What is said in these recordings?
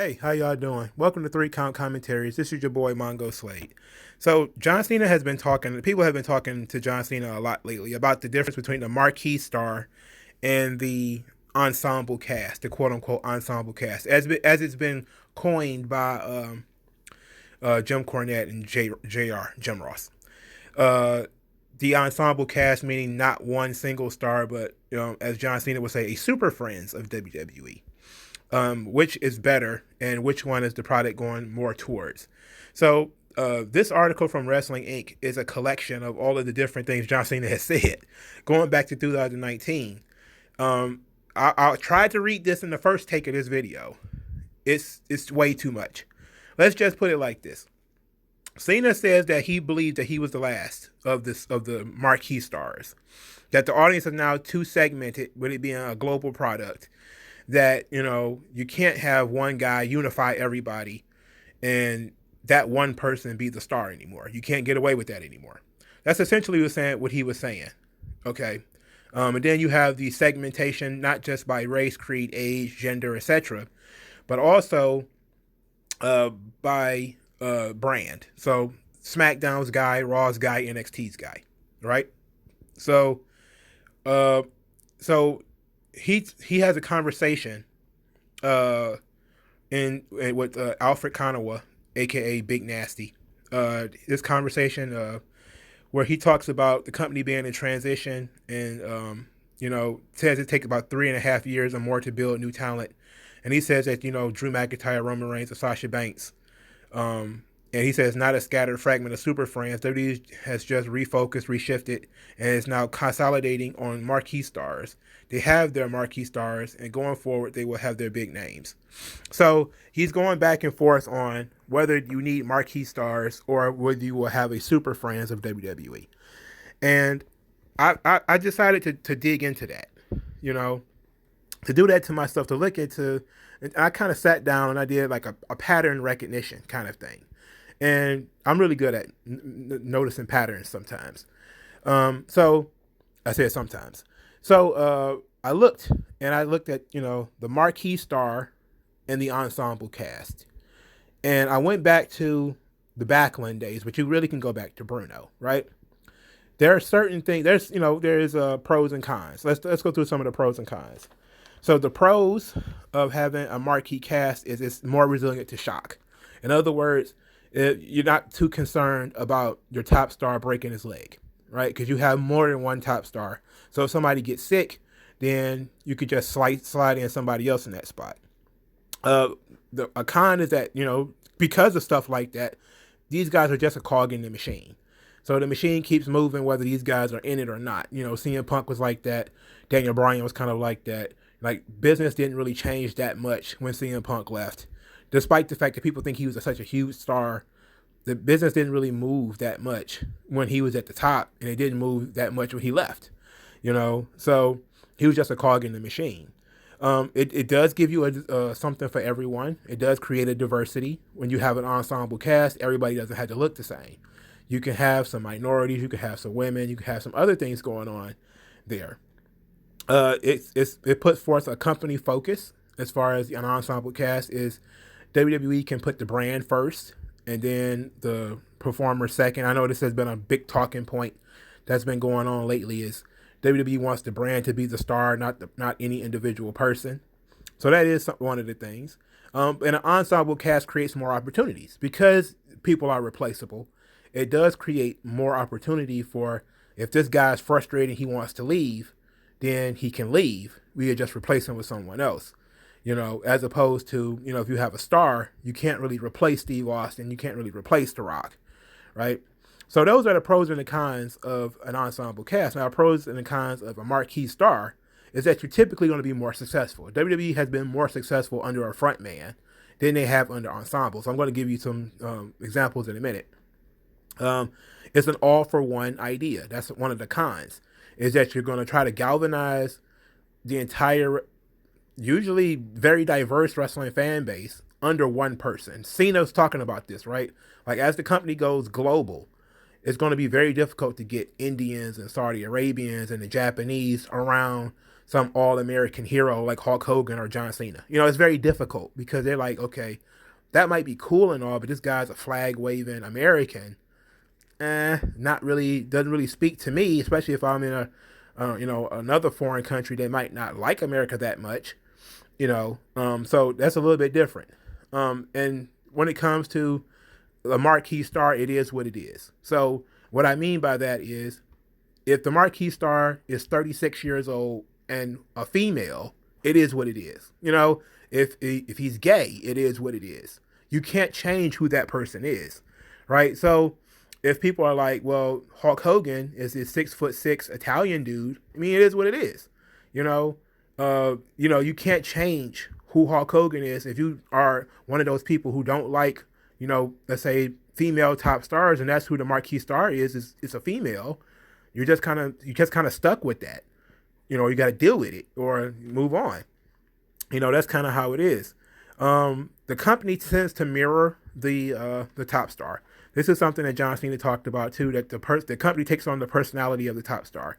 Hey, how y'all doing? Welcome to Three Count Commentaries. This is your boy MongoSlade. So John Cena has been talking. People have been talking to John Cena a lot lately about the difference between the marquee star and the ensemble cast, the quote unquote ensemble cast, as it's been coined by Jim Cornette and Jr. Jim Ross. Uh, the ensemble cast meaning not one single star, but as John Cena would say, a super friends of WWE. Which is better and which one is the product going more towards. So this article from Wrestling Inc. is a collection of all of the different things John Cena has said going back to 2019. I tried to read this in the first take of this video. It's way too much. Let's just put it like this. Cena says that he believed that he was the last of the marquee stars, that the audience is now too segmented with it being a global product, that you can't have one guy unify everybody and that one person be the star anymore. You can't get away with that anymore. That's essentially what he was saying. Okay. And then you have the segmentation, not just by race, creed, age, gender, etc., but also by brand. So SmackDown's guy, Raw's guy, NXT's guy, right? So he has a conversation with Alfred Konuwa, aka Big Nasty. This conversation where he talks about the company being in transition and says it takes about 3.5 years or more to build new talent. And he says that Drew McIntyre, Roman Reigns, and Sasha Banks. And he says not a scattered fragment of super friends. WWE has just refocused, reshifted, and is now consolidating on marquee stars. They have their marquee stars, and going forward, they will have their big names. So he's going back and forth on whether you need marquee stars or whether you will have a super friends of WWE. And I decided to dig into that, to do that to myself, to look into, and I kind of sat down and I did like a pattern recognition kind of thing. And I'm really good at noticing patterns sometimes. So I said sometimes. So I looked at, the marquee star and the ensemble cast. And I went back to the Backlund days, but you really can go back to Bruno, right? There are certain things, there's pros and cons. Let's go through some of the pros and cons. So the pros of having a marquee cast is it's more resilient to shock. In other words, you're not too concerned about your top star breaking his leg, right? Because you have more than one top star. So if somebody gets sick, then you could just slide in somebody else in that spot. A con is that, because of stuff like that, these guys are just a cog in the machine. So the machine keeps moving whether these guys are in it or not. CM Punk was like that. Daniel Bryan was kind of like that. Like, business didn't really change that much when CM Punk left. Despite the fact that people think he was such a huge star, the business didn't really move that much when he was at the top, and it didn't move that much when he left. So he was just a cog in the machine. It does give you something for everyone. It does create a diversity. When you have an ensemble cast, everybody doesn't have to look the same. You can have some minorities, you can have some women, you can have some other things going on there. It puts forth a company focus as far as an ensemble cast is. WWE can put the brand first and then the performer second. I know this has been a big talking point that's been going on lately is WWE wants the brand to be the star, not any individual person. So that is one of the things. And an ensemble cast creates more opportunities because people are replaceable. It does create more opportunity for if this guy's frustrated, he wants to leave, then he can leave. We could just replace him with someone else. As opposed to, if you have a star, you can't really replace Steve Austin. You can't really replace The Rock, right? So those are the pros and the cons of an ensemble cast. Now, pros and the cons of a marquee star is that you're typically going to be more successful. WWE has been more successful under a front man than they have under ensembles. So I'm going to give you some examples in a minute. It's an all-for-one idea. That's one of the cons, is that you're going to try to galvanize the entire usually very diverse wrestling fan base under one person. Cena's talking about this, right? Like, as the company goes global, it's going to be very difficult to get Indians and Saudi Arabians and the Japanese around some all-American hero like Hulk Hogan or John Cena. It's very difficult because they're like, okay, that might be cool and all, but this guy's a flag-waving American. Not really, doesn't really speak to me, especially if I'm in another foreign country that might not like America that much. So that's a little bit different. And when it comes to a marquee star, it is what it is. So what I mean by that is, if the marquee star is 36 years old and a female, it is what it is. If he's gay, it is what it is. You can't change who that person is, right? So if people are like, well, Hulk Hogan is this 6'6" Italian dude, I mean, it is what it is. You can't change who Hulk Hogan is if you are one of those people who don't like, let's say female top stars, and that's who the marquee star is a female. You just kind of stuck with that. You got to deal with it or move on. That's kind of how it is. The company tends to mirror the top star. This is something that John Cena talked about too, that the company takes on the personality of the top star.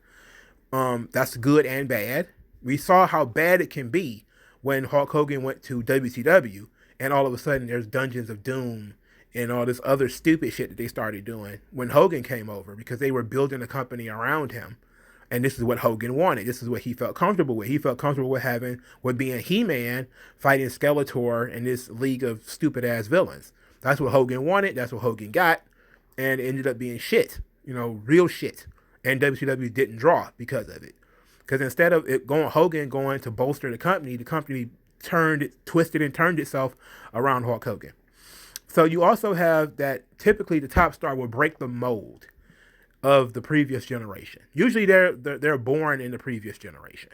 That's good and bad. We saw how bad it can be when Hulk Hogan went to WCW, and all of a sudden there's Dungeons of Doom and all this other stupid shit that they started doing when Hogan came over, because they were building a company around him. And this is what Hogan wanted. This is what he felt comfortable with. He felt comfortable with being He-Man, fighting Skeletor in this league of stupid-ass villains. That's what Hogan wanted. That's what Hogan got. And it ended up being shit. Real shit. And WCW didn't draw because of it. Because instead of Hogan going to bolster the company twisted and turned itself around Hulk Hogan. So you also have that typically the top star will break the mold of the previous generation. Usually they're born in the previous generation,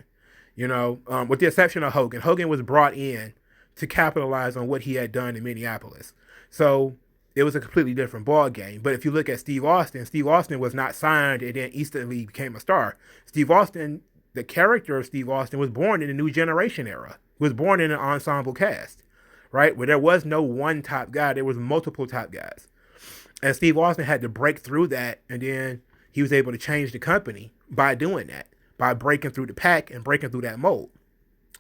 with the exception of Hogan. Hogan was brought in to capitalize on what he had done in Minneapolis. So it was a completely different ball game. But if you look at Steve Austin was not signed and then instantly became a star. Steve Austin, the character of Steve Austin, was born in the New Generation era. He was born in an ensemble cast, right? Where there was no one top guy. There was multiple top guys. And Steve Austin had to break through that, and then he was able to change the company by doing that, by breaking through the pack and breaking through that mold.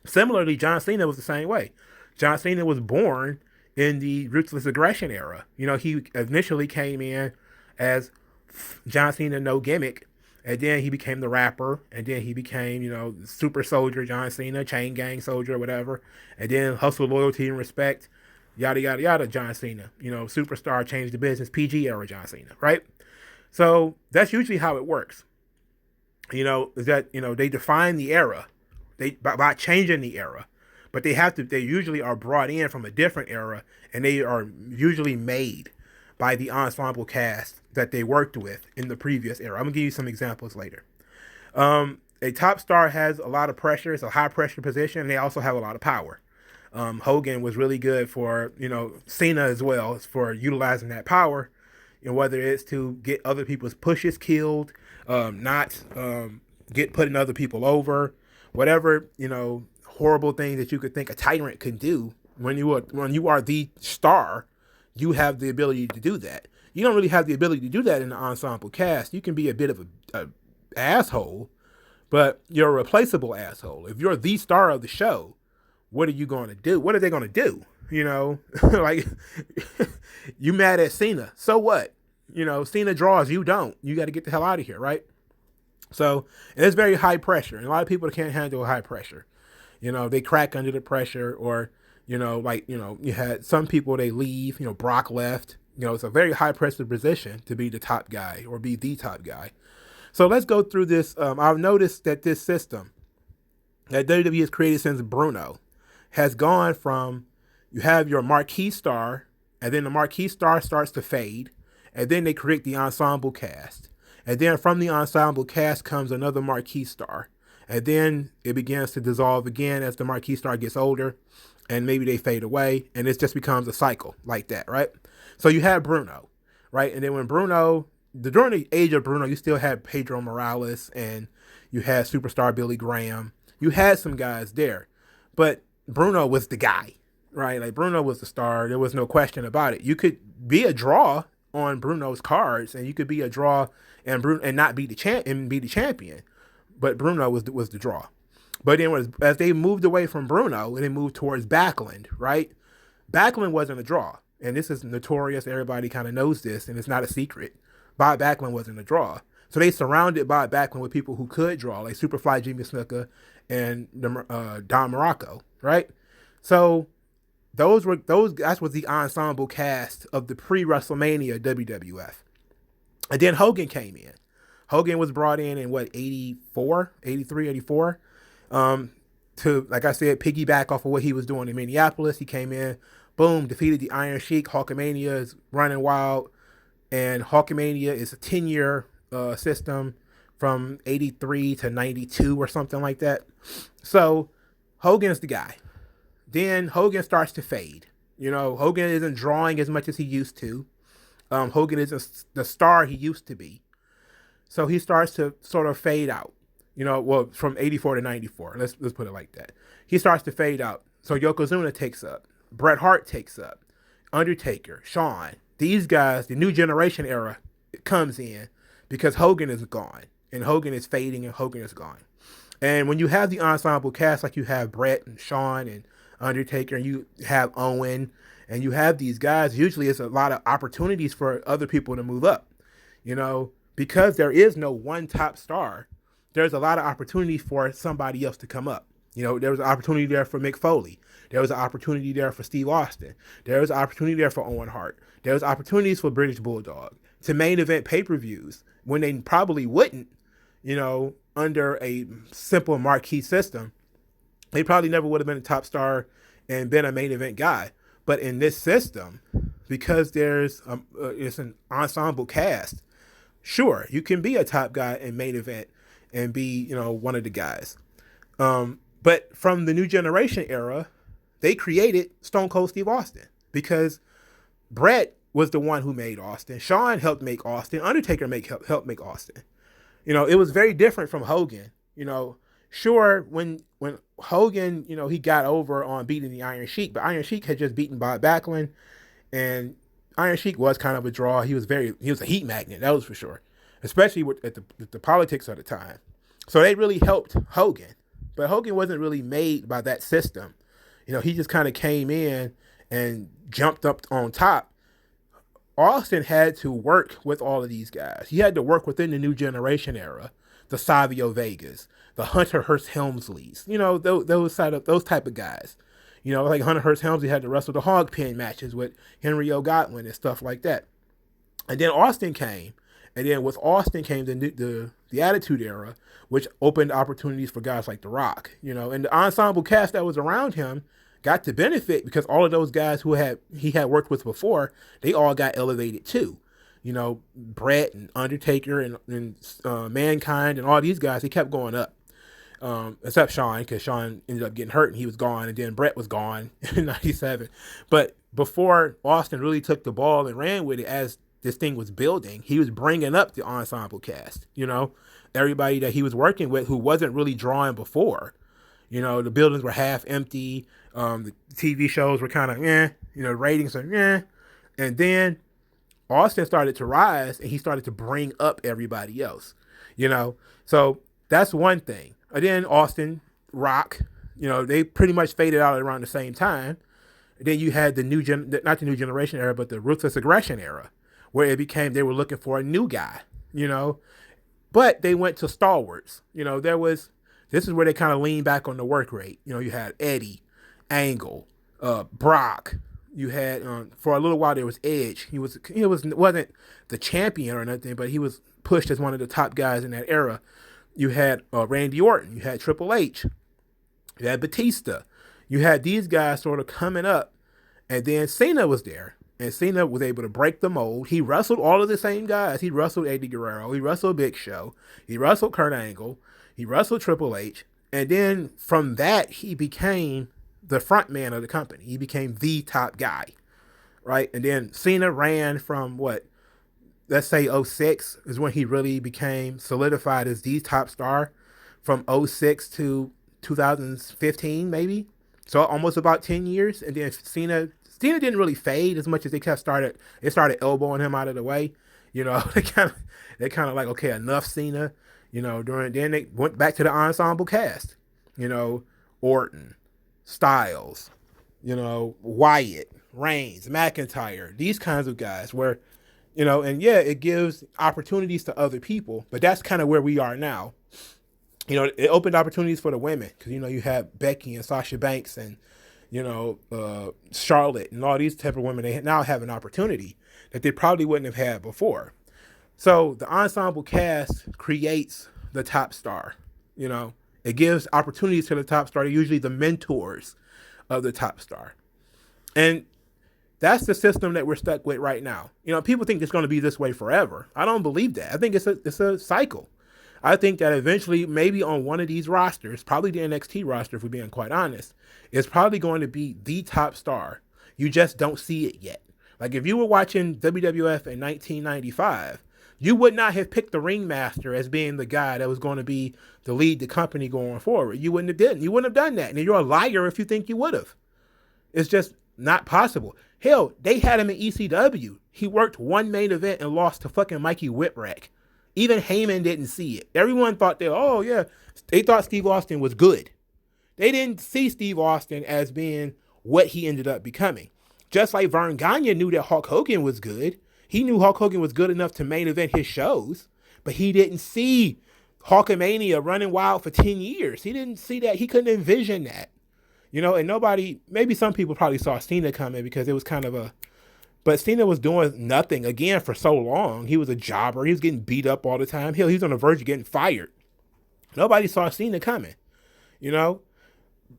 Similarly, John Cena was the same way. John Cena was born in the Ruthless Aggression era. He initially came in as John Cena, no gimmick, and then he became the rapper, and then he became, super soldier John Cena, chain gang soldier, whatever, and then hustle, loyalty, and respect. Yada, yada, yada, John Cena. Superstar, changed the business, PG era John Cena, right? So that's usually how it works. Is that, they define the era by changing the era, but they usually are brought in from a different era, and they are usually made by the ensemble cast that they worked with in the previous era. I'm going to give you some examples later. A top star has a lot of pressure. It's a high pressure position, and they also have a lot of power. Hogan was really good for, Cena as well, for utilizing that power, whether it's to get other people's pushes killed, not putting other people over, whatever, horrible things that you could think a tyrant could do. When you are the star, you have the ability to do that. You don't really have the ability to do that in the ensemble cast. You can be a bit of a asshole, but you're a replaceable asshole. If you're the star of the show, what are you going to do? What are they going to do? Like, you mad at Cena. So what? Cena draws, you don't. You got to get the hell out of here, right? So, and it's very high pressure. And a lot of people can't handle high pressure. They crack under the pressure, or, you had some people, they leave, Brock left. It's a very high pressure position to be the top guy or be the top guy. So let's go through this. I've noticed that this system that WWE has created since Bruno has gone from, you have your marquee star, and then the marquee star starts to fade, and then they create the ensemble cast. And then from the ensemble cast comes another marquee star. And then it begins to dissolve again as the marquee star gets older, and maybe they fade away, and it just becomes a cycle like that, right? So you had Bruno, right? And then when during the age of Bruno, you still had Pedro Morales, and you had superstar Billy Graham. You had some guys there, but Bruno was the guy, right? Like, Bruno was the star. There was no question about it. You could be a draw on Bruno's cards, and you could be a draw and not be the champion. But Bruno was the draw. But then as they moved away from Bruno and they moved towards Backlund, right? Backlund wasn't a draw. And this is notorious. Everybody kind of knows this, and it's not a secret. Bob Backlund wasn't a draw. So they surrounded Bob Backlund with people who could draw, like Superfly Jimmy Snuka and Don Morocco, right? So that was the ensemble cast of the pre-WrestleMania WWF. And then Hogan came in. Hogan was brought in what, 84, 83, 84, to, like I said, piggyback off of what he was doing in Minneapolis. He came in, boom, defeated the Iron Sheik. Hulkamania is running wild, and Hulkamania is a 10-year system from 83 to 92 or something like that. So Hogan's the guy. Then Hogan starts to fade. Hogan isn't drawing as much as he used to. Hogan isn't the star he used to be. So he starts to sort of fade out. From 84 to 94. Let's put it like that. He starts to fade out. So Yokozuna takes up. Bret Hart takes up. Undertaker, Shawn. These guys, the new generation era comes in because Hogan is gone. And Hogan is fading and Hogan is gone. And when you have the ensemble cast, like you have Bret and Shawn and Undertaker, and you have Owen, and you have these guys, usually it's a lot of opportunities for other people to move up. Because there is no one top star, there's a lot of opportunity for somebody else to come up. There was an opportunity there for Mick Foley. There was an opportunity there for Steve Austin. There was an opportunity there for Owen Hart. There was opportunities for British Bulldog to main event pay-per-views when they probably wouldn't, under a simple marquee system. They probably never would have been a top star and been a main event guy. But in this system, because it's an ensemble cast, sure, you can be a top guy in main event and be, one of the guys. But from the new generation era, they created Stone Cold Steve Austin because Bret was the one who made Austin. Shawn helped make Austin. Undertaker helped make Austin. It was very different from Hogan. Sure, when Hogan, he got over on beating the Iron Sheik, but Iron Sheik had just beaten Bob Backlund, and Iron Sheik was kind of a draw. He was a heat magnet, that was for sure, especially with the politics of the time. So they really helped Hogan, but Hogan wasn't really made by that system. He just kind of came in and jumped up on top. Austin had to work with all of these guys. He had to work within the new generation era, the Savio Vegas, the Hunter Hearst Helmsleys, those type of guys. Like Hunter Hearst Helmsley had to wrestle the hog pen matches with Henry O. Godwin and stuff like that. And then Austin came, and then with Austin came the Attitude Era, which opened opportunities for guys like The Rock. And the ensemble cast that was around him got to benefit because all of those guys who he had worked with before, they all got elevated too. Bret and Undertaker and Mankind and all these guys, they kept going up. Except Shawn, because Shawn ended up getting hurt and he was gone, and then Bret was gone in 97. But before Austin really took the ball and ran with it as this thing was building, he was bringing up the ensemble cast, everybody that he was working with who wasn't really drawing before. The buildings were half empty. The TV shows were kind of, ratings are, and then Austin started to rise and he started to bring up everybody else, so that's one thing. And then Austin, Rock, they pretty much faded out around the same time. And then you had not the new generation era, but the Ruthless Aggression era, where it became they were looking for a new guy, but they went to stalwarts. This is where they kind of leaned back on the work rate. You had Eddie, Angle, Brock. You had for a little while there was Edge. He wasn't the champion or nothing, but he was pushed as one of the top guys in that era. You had Randy Orton. You had Triple H. You had Batista. You had these guys sort of coming up, and then Cena was there, and Cena was able to break the mold. He wrestled all of the same guys. He wrestled Eddie Guerrero. He wrestled Big Show. He wrestled Kurt Angle. He wrestled Triple H, and then from that he became the front man of the company. He became the top guy, right? And then Cena ran from let's say 06 is when he really became solidified as the top star, from 06 to 2015 maybe. So almost about 10 years. And then Cena didn't really fade as much as they started elbowing him out of the way. They kind of like, okay, enough Cena. Then they went back to the ensemble cast. Orton, Styles, Wyatt, Reigns, McIntyre, these kinds of guys where, and yeah, it gives opportunities to other people, but that's kind of where we are now. It opened opportunities for the women because, you have Becky and Sasha Banks and, Charlotte and all these type of women. They now have an opportunity that they probably wouldn't have had before. So the ensemble cast creates the top star. It gives opportunities to the top star. They're usually the mentors of the top star. And that's the system that we're stuck with right now. People think it's going to be this way forever. I don't believe that. I think it's a cycle. I think that eventually, maybe on one of these rosters, probably the NXT roster, if we're being quite honest, is probably going to be the top star. You just don't see it yet. Like if you were watching WWF in 1995, you would not have picked the ringmaster as being the guy that was going to be the lead the company going forward. You wouldn't have done that. And you're a liar if you think you would have. It's just not possible. Hell, they had him in ECW. He worked one main event and lost to fucking Mikey Whipwreck. Even Heyman didn't see it. Everyone thought they thought Steve Austin was good. They didn't see Steve Austin as being what he ended up becoming. Just like Vern Gagne knew that Hulk Hogan was good. He knew Hulk Hogan was good enough to main event his shows, but he didn't see Hulkamania running wild for 10 years. He didn't see that. He couldn't envision that. And nobody, maybe some people probably saw Cena coming because it was kind of but Cena was doing nothing again for so long. He was a jobber. He was getting beat up all the time. Hell, he was on the verge of getting fired. Nobody saw Cena coming,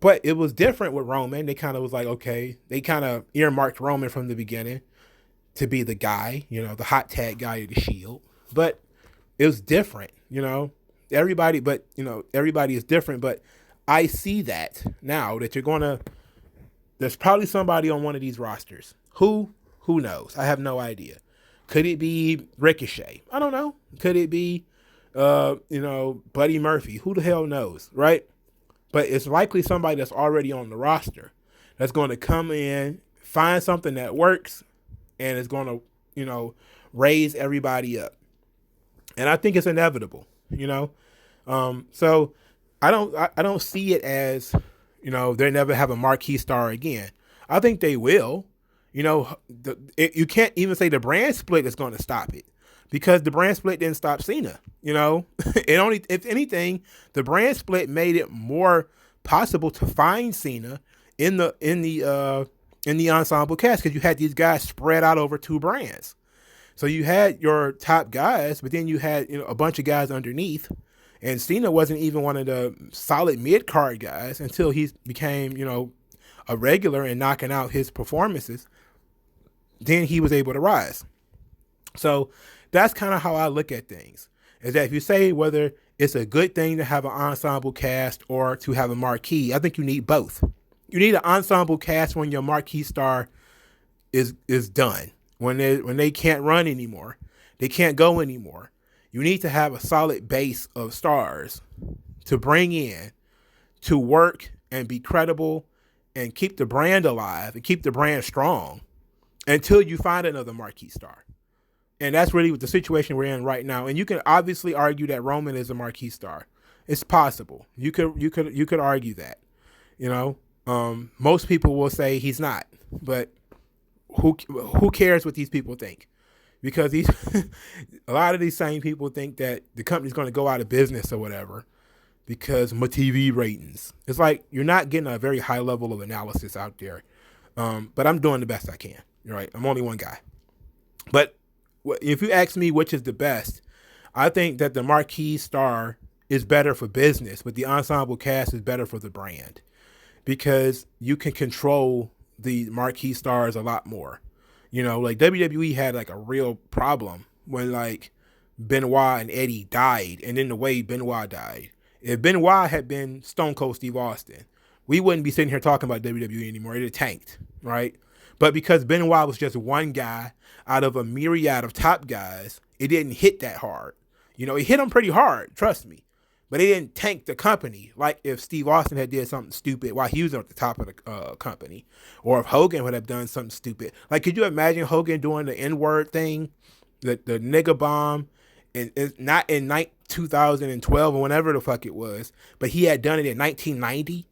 But it was different with Roman. They kind of was like, okay, they kind of earmarked Roman from the beginning to be the guy, the hot tag guy of the Shield. But it was different, Everybody is different. But I see that now that there's probably somebody on one of these rosters. Who knows? I have no idea. Could it be Ricochet? I don't know. Could it be, Buddy Murphy? Who the hell knows, right? But it's likely somebody that's already on the roster that's going to come in, find something that works, and is going to, raise everybody up. And I think it's inevitable, So I don't see it as, they never have a marquee star again. I think they will. You can't even say the brand split is going to stop it because the brand split didn't stop Cena. If anything, the brand split made it more possible to find Cena in the ensemble cast because you had these guys spread out over two brands. So you had your top guys, but then you had a bunch of guys underneath, and Cena wasn't even one of the solid mid card guys until he became a regular and knocking out his performances. Then he was able to rise. So that's kind of how I look at things. Is that if you say whether it's a good thing to have an ensemble cast or to have a marquee, I think you need both. You need an ensemble cast when your marquee star is done. When they can't run anymore, they can't go anymore. You need to have a solid base of stars to bring in to work and be credible and keep the brand alive and keep the brand strong until you find another marquee star. And that's really the situation we're in right now. And you can obviously argue that Roman is a marquee star. It's possible. You could argue that. Most people will say he's not, but who cares what these people think? Because a lot of these same people think that the company's going to go out of business or whatever because my TV ratings. It's like you're not getting a very high level of analysis out there. But I'm doing the best I can. Right? I'm only one guy. But if you ask me which is the best, I think that the marquee star is better for business, but the ensemble cast is better for the brand because you can control the marquee stars a lot more. Like WWE had like a real problem when like Benoit and Eddie died, and then the way Benoit died. If Benoit had been Stone Cold Steve Austin, we wouldn't be sitting here talking about WWE anymore. It had tanked, right? But because Benoit was just one guy out of a myriad of top guys, it didn't hit that hard. It hit him pretty hard, trust me. But it didn't tank the company like if Steve Austin had did something stupid while he was at the top of the company. Or if Hogan would have done something stupid. Like, could you imagine Hogan doing the N-word thing, the nigga bomb, and it's not in 2012 or whenever the fuck it was, but he had done it in 1990.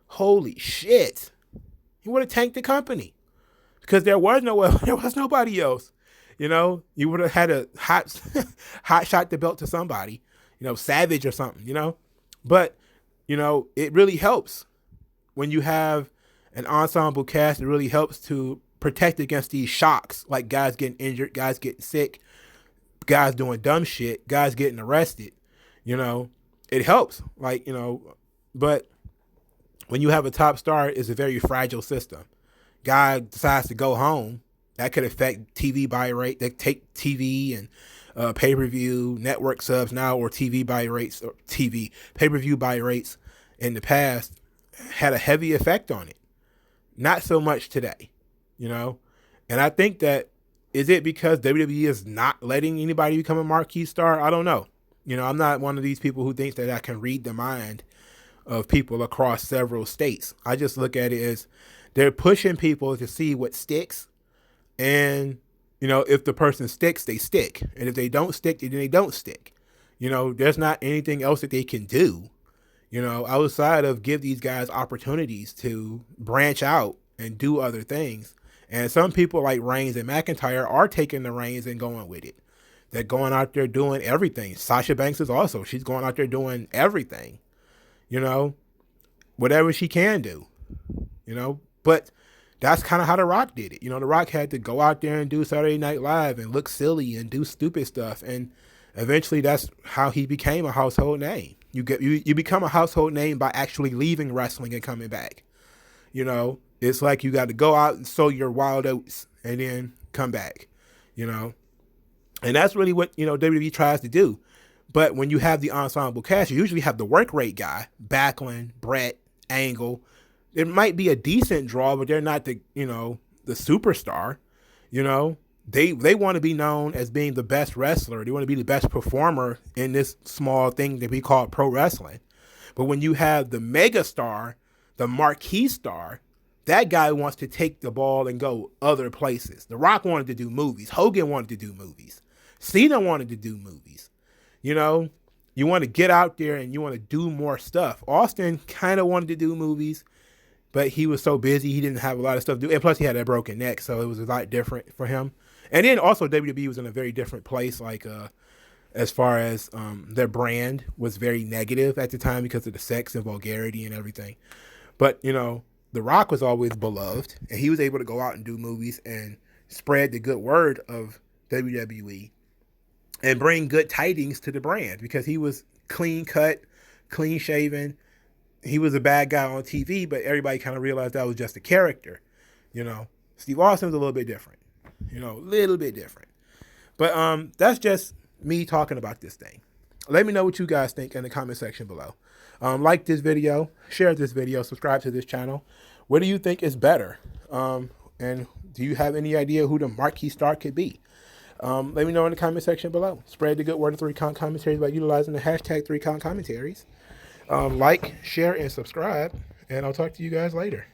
Holy shit. He would have tanked the company because there was nobody else. You know, you would have had a hot shot the belt to somebody, you know, Savage or something, you know. But, you know, it really helps when you have an ensemble cast. It really helps to protect against these shocks, like guys getting injured, guys getting sick, guys doing dumb shit, guys getting arrested. You know, it helps, like, you know, but when you have a top star, it's a very fragile system. Guy decides to go home, that could affect TV buy rate. They take TV and pay-per-view network subs now, or TV buy rates, or pay-per-view buy rates in the past had a heavy effect on it. Not so much today, you know? And I think that, is it because WWE is not letting anybody become a marquee star? I don't know. You know, I'm not one of these people who thinks that I can read the mind of people across several states. I just look at it as they're pushing people to see what sticks. And, you know, if the person sticks, they stick. And if they don't stick, then they don't stick. You know, there's not anything else that they can do, you know, outside of give these guys opportunities to branch out and do other things. And some people like Reigns and McIntyre are taking the reins and going with it. They're going out there doing everything. Sasha Banks is also, she's going out there doing everything, you know, whatever she can do, you know. But that's kind of how The Rock did it. You know, The Rock had to go out there and do Saturday Night Live and look silly and do stupid stuff. And eventually that's how he became a household name. You become a household name by actually leaving wrestling and coming back. You know, it's like you got to go out and sow your wild oats and then come back, you know. And that's really what, you know, WWE tries to do. But when you have the ensemble cast, you usually have the work rate guy, Backlund, Brett, Angle. It might be a decent draw, but they're not the, you know, the superstar. You know, they want to be known as being the best wrestler. They want to be the best performer in this small thing that we call pro wrestling. But when you have the megastar, the marquee star, that guy wants to take the ball and go other places. The Rock wanted to do movies. Hogan wanted to do movies. Cena wanted to do movies. You know, you want to get out there and you want to do more stuff. Austin kind of wanted to do movies, but he was so busy, he didn't have a lot of stuff to do. And plus, he had a broken neck, so it was a lot different for him. And then also, WWE was in a very different place, like as far as their brand was very negative at the time because of the sex and vulgarity and everything. But, you know, The Rock was always beloved, and he was able to go out and do movies and spread the good word of WWE and bring good tidings to the brand because he was clean cut, clean shaven. He was a bad guy on TV, but everybody kind of realized that was just a character. You know, Steve Austin's a little bit different, you know, a little bit different. But that's just me talking about this thing. Let me know what you guys think in the comment section below. Like this video, share this video, subscribe to this channel. What do you think is better? And do you have any idea who the marquee star could be? Let me know in the comment section below. Spread the good word of 3Con Commentaries by utilizing the hashtag 3Con Commentaries. Like, share, and subscribe. And I'll talk to you guys later.